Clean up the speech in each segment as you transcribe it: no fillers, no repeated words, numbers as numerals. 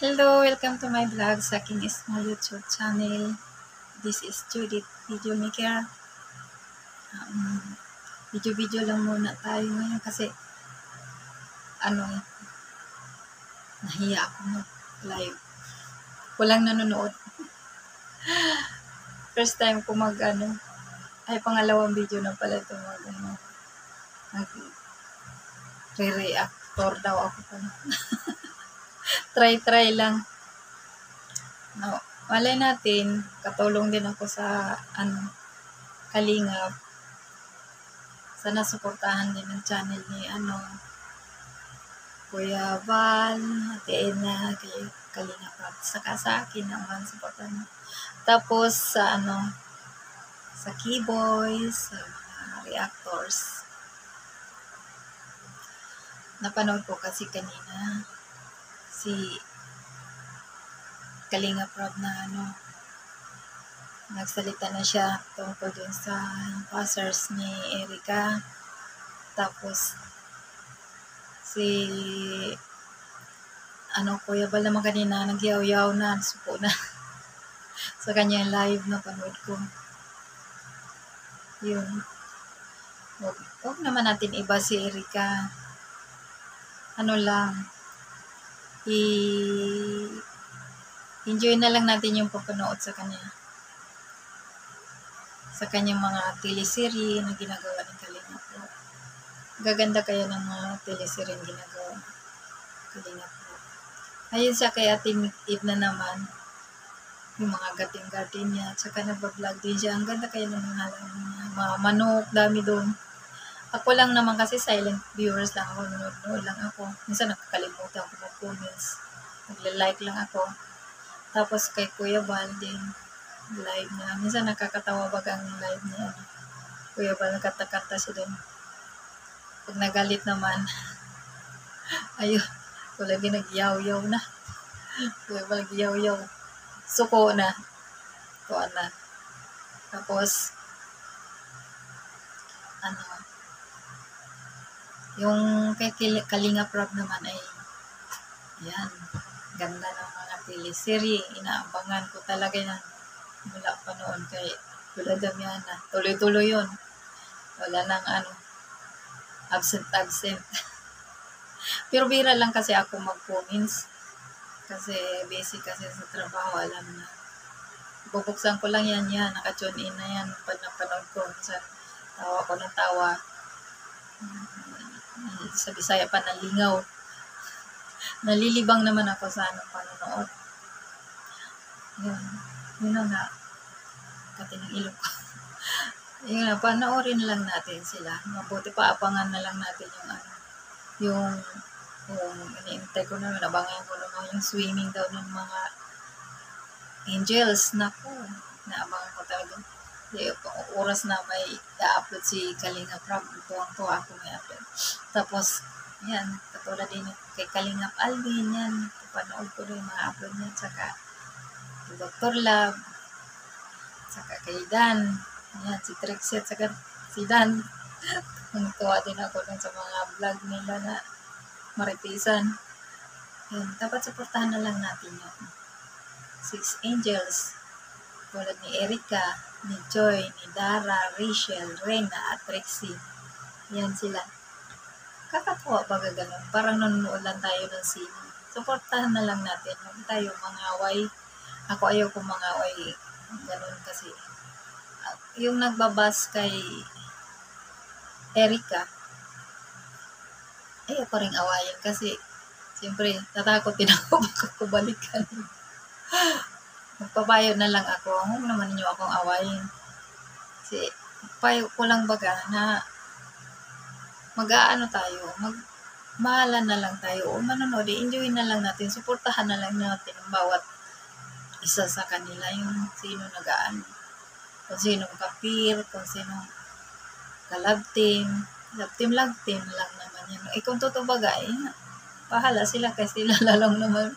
Hello, welcome to my vlog sa aking small YouTube channel. This is Judith Video Maker. Video-video lang muna tayo ngayon kasi nahiya ako mag-live. Walang nanonood. First time ko pangalawang video na pala ito re-reactor daw ako pala. Try lang. No, malay natin, katulong din ako sa Kalingap. Sana suportahan din ang channel ni Kuya Val, Ate Edna, kay Kalingap. Saka sa akin naman suportahan. Tapos sa Keyboys, sa reactors. Napanood ko kasi kanina si Kalingap Rob na nagsalita na siya tungkol dun sa passers ni Erica. Tapos si Kuya Bal naman kanina nagyaw-yaw na, supo na sa kanya live na panood ko. Yun. Huwag naman natin iba si Erica. Enjoy na lang natin yung papanood sa kanya. Sa kanyang mga teleserye na ginagawa ng Kalingap. Gaganda kaya ng mga teleserye na ginagawa ng Kalingap. Ayun siya kay Ate Edna naman. Yung mga garden niya. At saka nag-vlog din siya. Ang ganda kaya ng mga manok. Dami doon. Ako lang naman kasi silent viewers lang ako. Nanonood lang ako. Minsan nakakalimutan ko mag-comments. Nagla-like lang ako. Tapos kay Kuya Val din. Live niya. Minsan nakakatawa baga ang live niya. Kuya Val, nagkata-kata siya doon. Pag nagalit naman, ayun, lagi nag-yaw-yaw na. Kuya Val, nag-yaw-yaw. Suko na. Tuwa na. Tapos, yung kay Kalingap Rob naman ay, yan, ganda ng mga teleserye. Inaabangan ko talaga yan. Mula pa noon kay Lola Damiana. Tuloy-tuloy yun. Wala nang absent. Pero bira lang kasi ako mag-comments. Kasi busy kasi sa trabaho. Alam na. Bubuksan ko lang yan. Naka-tune in na yan. Pag napanood ko. Tawa ko ng tawa. Sa Bisaya pa nalingaw. Nalilibang naman ako sa panonood. Yun nga. Katinang ilok ko. Yun nga, panoorin lang natin sila. Mabuti pa, abangan na lang natin yung iniintay ko naman, abangan ko naman yung swimming daw ng mga angels. Naku, naabangan ko talaga. Oras na may i-upload si Kalingap Rob. Tuwang-tuwa ako may upload. Tapos, yan, katulad din kay Kalingap Alvin, yan. Panood ko rin yung mga upload niya. Tsaka, Dr. Love. Tsaka kay Dan. Yan, si Trixie. Tsaka si Dan. Tuwa din ako dun sa mga vlog nila na maripisan. Yan, dapat supportahan na lang natin yung 6 Angels. Tulad ni Erica, ni Joy, ni Dara, Rachel, Rena, at Trixie. Yan sila. Kakatuwa baga ganun. Parang nanonood lang tayo ng sino. Supportahan na lang natin. Huwag tayo mangaway. Ako ayaw ko mangaway. Ganun kasi. Yung nagbabas kay Erica, ayaw ko rin awayan kasi siyempre, natakot din ako baka kubalikan. Magpapayo na lang ako. Huwag naman ninyo akong awayin. Kasi, payo ko lang baga na mahalan na lang tayo. O manonood, enjoy na lang natin. Suportahan na lang natin ang bawat isa sa kanila. Yung sino kung sino kapir, kung sino ka-love team. Love team lang naman yan. Kung totoo baga, pahala sila kasi sila lalong naman.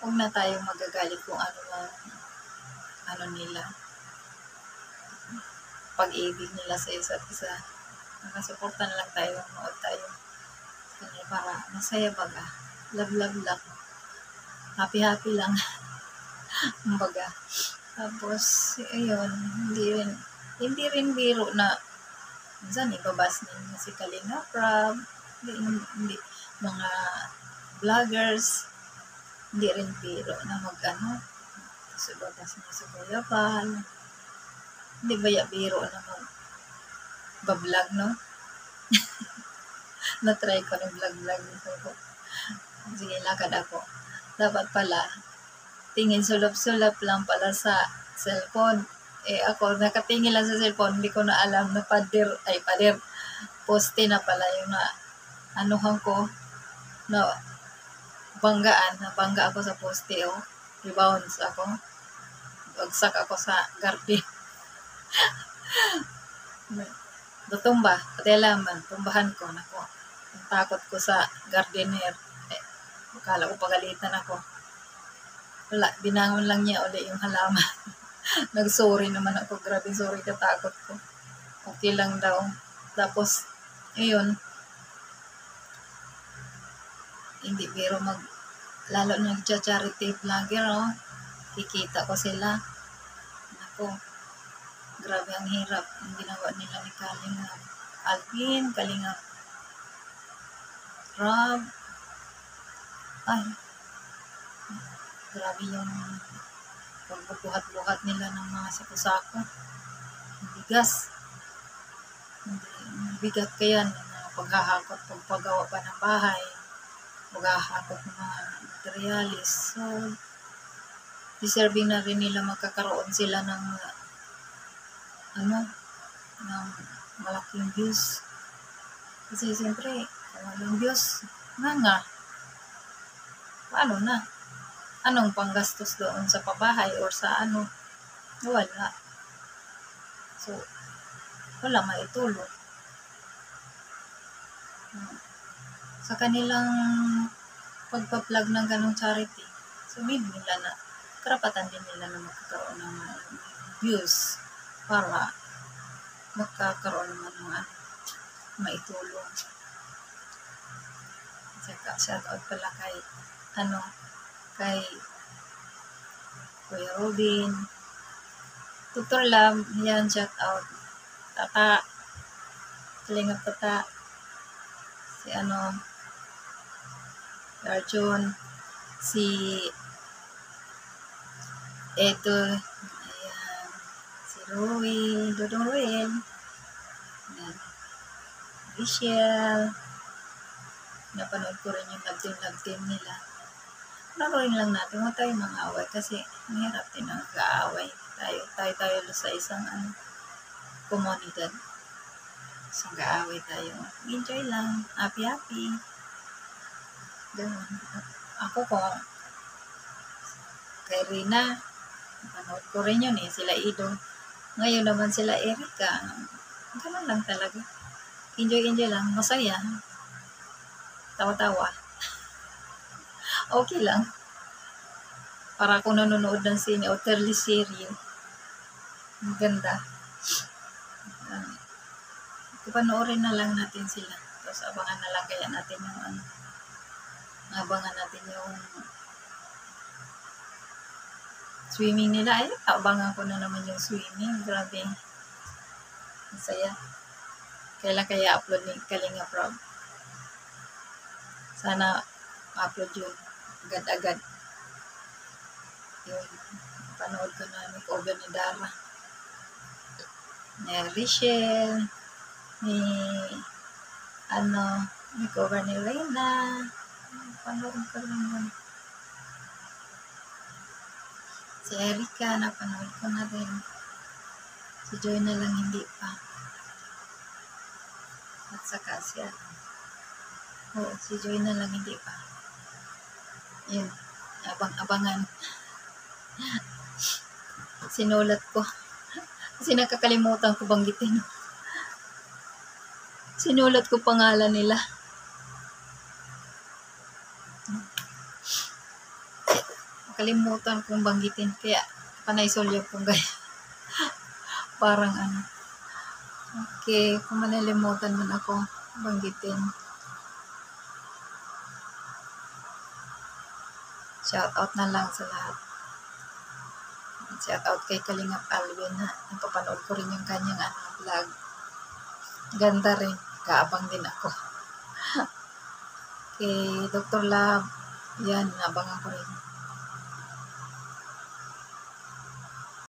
Huwag na tayo magagalit kung nila. Pag-ibig nila sa isa't isa. Nakasuporta na lang tayo. Manood tayo. Para masaya baga. Love. happy-happy lang, kumbaga. Tapos, ayun, hindi rin biro na minsan ibabas ninyo si Kalinga Prab, hindi, mga vloggers, hindi rin biro na mag-ano, tapos ibabas niyo si Kuya Val, hindi ba biro na mag-vlog, no? Na-try ko ng vlog-vlog nito ko. Sige, lakad ako. Dapat pala, tingin sulap-sulap lang pala sa cellphone. Ako, nakatingin lang sa cellphone, hindi ko na alam na pader, poste na pala yung na, anuhan ko, na bangga ako sa poste, rebounds ako, bagsak ako sa garden. Tutumba, pati alaman, tumbahan ko, nako, ang takot ko sa gardener, akala ko pagalitan ako. Wala, binangon lang niya uli yung halaman. Nag-sorry naman ako. Grabe, sorry, katakot ko. Okay lang daw. Tapos, ayun, hindi biro lalo na nag-charity vlogger, kikita ko sila. Ako, grabe ang hirap. Ang ginawa nila ni Kalinga Alvin, Kalinga Rob. Ay, grabe yung pagbubuhat-buhat nila ng mga sako-sako. Bigas. Bigat kaya ng paghahakot, pagpagawa pa ng bahay, paghahakot ng mga materialis. So, deserving na rin nila magkakaroon sila ng ng malaking views. Kasi siyempre, malaking views, nga, paano na? Anong panggastos doon sa pabahay or sa wala. So, wala maitulong. Sa kanilang pagpa-plug ng ganong charity, so maybe nila na, karapatan din nila na magkakaroon ng views para magkakaroon naman ng maitulong. Saka, shout out pala kay Kuya Robin, Tutor Lam, yan, shout out. Tata, Kalingap Tata, si Arjun, si Eto, ayan, si Ruel, Dodong Ruel, ayan, Michelle, napanood ko rin yung love team nila. Naroon lang natin, huwag tayo mga away kasi mahirap din ang nag-aaway. Tayo sa isang komunidad. So, nag-aaway tayo. Enjoy lang. Happy. Ganun. Ako kay Rina, napanood ko rin yun sila Ido. Ngayon naman sila Erika. Ganun lang talaga. Enjoy lang. Masaya. Tawa-tawa. Okay lang. Para kung nanonood ng sine o teleserye. Ang ganda. Panoorin na lang natin sila. Tapos abangan na lang kaya natin yung abangan natin yung swimming nila. Abangan ko na naman yung swimming. Grabe. Masaya. Kailan kaya upload ni Kalinga Prab? Sana upload yun agad-agad. Yung panood ko na make-over ni Dara, ni Rachel, ni make-over ni Reyna. Panood ko rin yun. Si Erika, napanood ko na rin. Si Joy na lang hindi pa. At saka si si Joy na lang hindi pa. Yun, abangan. Sinulat ko. Kasi nakakalimutan ko banggitin. Sinulat ko pangalan nila. Nakalimutan kong banggitin. Kaya panay sulyap kong gaya. Parang Okay, kung manilimutan man ako, banggitin. Shout out na lang sa lahat. Shout out kay Kalingap Alvin ha. Napapanood ko rin yung kanyang vlog. Ganda rin. Kaabang din ako. Kay Dr. Love. Yan, nabangan ko rin.